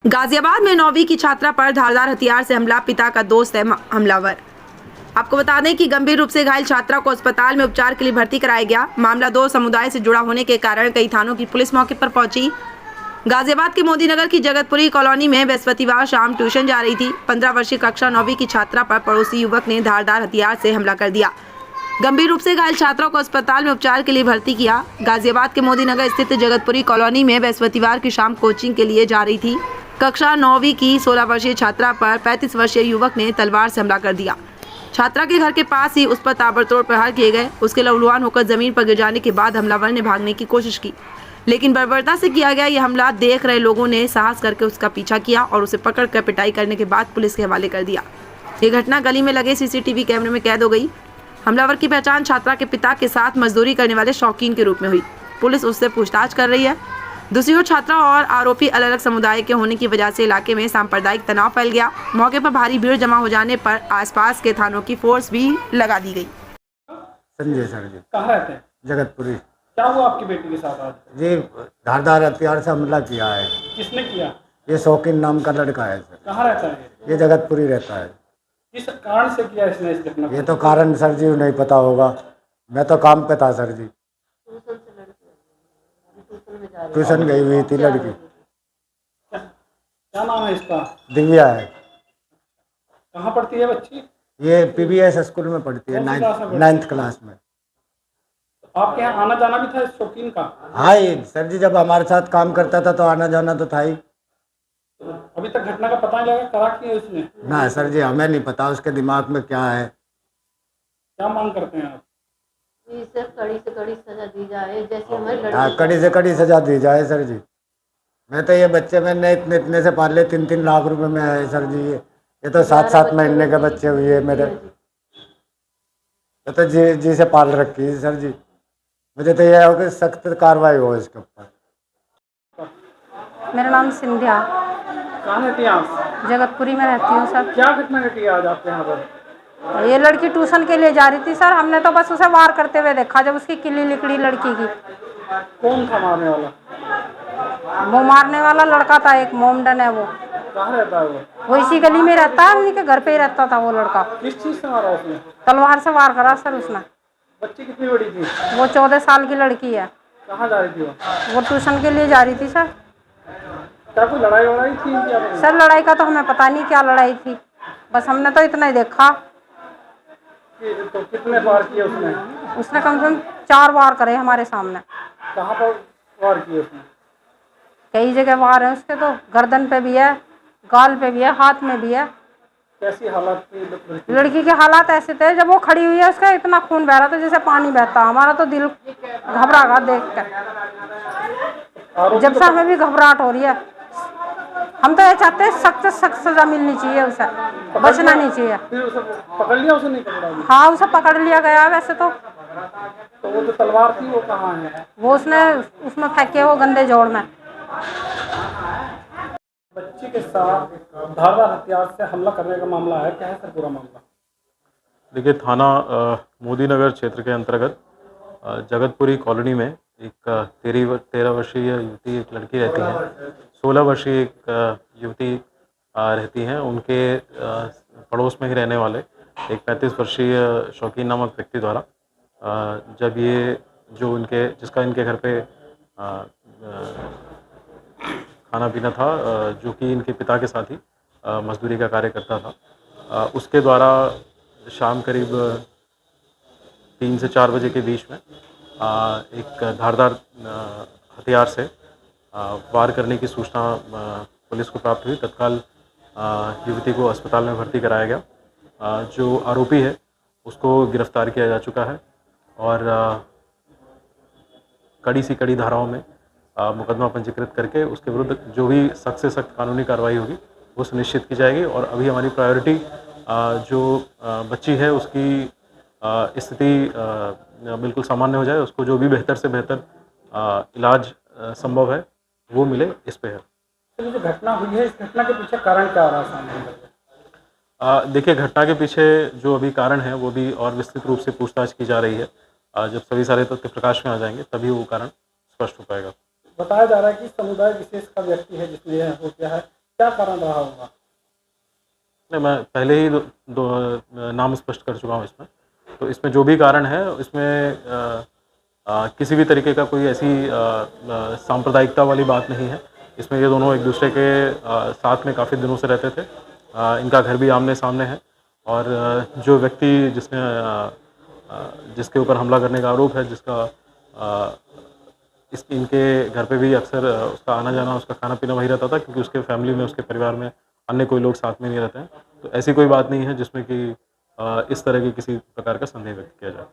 गाजियाबाद में 9वीं की छात्रा पर धारदार हथियार से हमला, पिता का दोस्त है हमलावर। आपको बता दें कि गंभीर रूप से घायल छात्रा को अस्पताल में उपचार के लिए भर्ती कराया गया। मामला दो समुदाय से जुड़ा होने के कारण कई थानों की पुलिस मौके पर पहुंची। गाजियाबाद के मोदी नगर की जगतपुरी कॉलोनी में बृहस्पतिवार शाम ट्यूशन जा रही थी। 15 वर्षीय कक्षा 9वीं की छात्रा पर पड़ोसी युवक ने धारदार हथियार से हमला कर दिया। गंभीर रूप से घायल छात्रा को अस्पताल में उपचार के लिए भर्ती किया। गाजियाबाद के मोदी नगर स्थित जगतपुरी कॉलोनी में बृहस्पतिवार की शाम कोचिंग के लिए जा रही थी। कक्षा 9वीं की 16 वर्षीय छात्रा पर 35 वर्षीय युवक ने तलवार से हमला कर दिया। छात्रा के घर के पास ही उस पर ताबड़तोड़ प्रहार किए गए। उसके लहूलुहान होकर जमीन पर गिर जाने के बाद हमलावर ने भागने की कोशिश की, लेकिन बर्बरता से किया गया यह हमला देख रहे लोगों ने साहस करके उसका पीछा किया और उसे पकड़कर पिटाई करने के बाद पुलिस के हवाले कर दिया। ये घटना गली में लगे सीसीटीवी कैमरे में कैद हो गई। हमलावर की पहचान छात्रा के पिता के साथ मजदूरी करने वाले शौकीन के रूप में हुई। पुलिस उससे पूछताछ कर रही है। दूसरी ओर छात्रा और आरोपी अलग अलग समुदाय के होने की वजह से इलाके में सांप्रदायिक तनाव फैल गया। मौके पर भारी भीड़ जमा हो जाने पर आसपास के थानों की फोर्स भी लगा दी गई। संजय सर जी कहाँ रहते हैं? जगतपुरी। क्या हुआ आपकी बेटी के साथ आज? जी धारदार हथियार से हमला किया है। किसने किया? ये शौकीन नाम का लड़का है सर। कहाँ रहता है? ये जगतपुरी रहता है। किस कारण से किया इसने इस घटना को? ये तो कारण सर जी नहीं पता होगा। मैं तो काम पे था सर जी, ट्यूशन गई हुई थी लड़की। क्या नाम है इसका? दिव्या है। कहाँ पढ़ती है बच्ची? ये पीबीएस स्कूल में पढ़ती है, 9th क्लास में। आपके यहाँ आना जाना भी था इस शौकीन का? हाँ सर जी, जब हमारे साथ काम करता था तो आना जाना तो था ही। अभी तक घटना का पता नहीं लगा करा की है उसने? ना सर जी, हमें नहीं पता उसके दिमाग में क्या है। क्या मांग करते हैं आप? इसे कड़ी से कड़ी सजा दी जाए, जैसे हमारी लड़की। हाँ, कड़ी से कड़ी सजा दी जाए सर जी। मैं तो ये बच्चे मैंने इतने से पाले, 3-3 लाख रुपए में आए सर जी। ये तो 7-7 महीने के बच्चे हुए मेरे। ये तो जी से पाल रखी है सर जी। मुझे तो यह हो कि सख्त कार्रवाई हो इसके ऊपर। मेरा नाम सिंधिया, कहाँ रहती हैं आप? जगतपुरी में रहती हूँ सर। क्या घटना घटी आज आपके यहाँ पर? ये लड़की ट्यूशन के लिए जा रही थी सर। हमने तो बस उसे वार करते हुए देखा जब उसकी किल्ली निकली लड़की की। कौन था मारने वाला? वो मारने वाला लड़का था, एक मोमडन है वो। कहाँ रहता है वो? वो इसी गली में रहता है, उन्हीं के घर पे ही रहता था वो लड़का। किस चीज़ से मारा उसने? तलवार से वार करा सर उसने। बच्ची कितनी बड़ी थी? वो 14 साल की लड़की है। कहाँ जा रही थी वो? वो ट्यूशन के लिए जा रही थी सर। क्या कोई लड़ाई वड़ाई थी क्या? सर लड़ाई का तो हमें पता नहीं क्या लड़ाई थी, बस हमने तो इतना ही देखा। तो कितने वार किए उसने? उसने कम से कम 4 वार करे हमारे सामने। कहाँ पर वार किए उसने? कई जगह वार है उसके, तो गर्दन पे भी है, गाल पे भी है, हाथ में भी है। कैसी हालत थी लड़की के हालात ऐसे थे, जब वो खड़ी हुई है उसका इतना खून बह रहा था जैसे पानी बहता। हमारा तो दिल घबरा गया देख कर। जब से हमें भी घबराहट हो रही है। हम तो ये चाहते हैं सख्त से सख्त सजा मिलनी चाहिए, उसे बचना नहीं चाहिए। फिर उसे पकड़ लिया? उसे नहीं पकड़ा? हाँ उसे पकड़ लिया गया वैसे तो वो जो तलवार थी वो कहाँ है? वो उसने उसमें फेंके वो गंदे जोड़ में। बच्ची के साथ धारदार हथियार से हमला करने का मामला है, क्या है सर पूरा मामला? देखिए, थाना मोदी नगर क्षेत्र के अंतर्गत जगतपुरी कॉलोनी में एक 13 वर्षीय युवती, एक लड़की रहती है। 16 वर्षीय एक युवती रहती हैं। उनके पड़ोस में ही रहने वाले एक 35 वर्षीय शौकीन नामक व्यक्ति द्वारा जब ये जो जिसका इनके घर पे खाना पीना था, जो कि इनके पिता के साथ ही मजदूरी का कार्य करता था, उसके द्वारा शाम करीब 3 से 4 बजे के बीच में एक धारदार हथियार से वार करने की सूचना पुलिस को प्राप्त हुई। तत्काल युवती को अस्पताल में भर्ती कराया गया। जो आरोपी है उसको गिरफ्तार किया जा चुका है और कड़ी सी कड़ी धाराओं में मुकदमा पंजीकृत करके उसके विरुद्ध जो भी सख्त से सख्त कानूनी कार्रवाई होगी वो सुनिश्चित की जाएगी। और अभी हमारी प्रायोरिटी जो बच्ची है उसकी स्थिति बिल्कुल सामान्य हो जाए, उसको जो भी बेहतर से बेहतर इलाज संभव है वो मिले, इस पे है। तो जो घटना हुई है, इस घटना के पीछे कारण क्या रहा सामने? देखिए, घटना के पीछे जो अभी कारण है वो भी और विस्तृत रूप से पूछताछ की जा रही है। जब सभी सारे तथ्य प्रकाश में आ जाएंगे तभी वो कारण स्पष्ट हो पाएगा। बताया जा रहा है कि समुदाय विशेष का व्यक्ति है जिसने यह हो गया है, क्या कारण रहा होगा? नहीं, मैं पहले ही दो नाम स्पष्ट कर चुका हूँ इसमें। तो इसमें जो भी कारण है, इसमें किसी भी तरीके का कोई ऐसी सांप्रदायिकता वाली बात नहीं है। इसमें ये दोनों एक दूसरे के साथ में काफ़ी दिनों से रहते थे। इनका घर भी आमने सामने है और जो व्यक्ति जिसके ऊपर हमला करने का आरोप है, इनके घर पे भी अक्सर उसका आना जाना, उसका खाना पीना वही रहता था, क्योंकि उसके फैमिली में, उसके परिवार में अन्य कोई लोग साथ में नहीं रहते हैं। तो ऐसी कोई बात नहीं है जिसमें कि इस तरह की किसी प्रकार का संदेह व्यक्त किया जाए।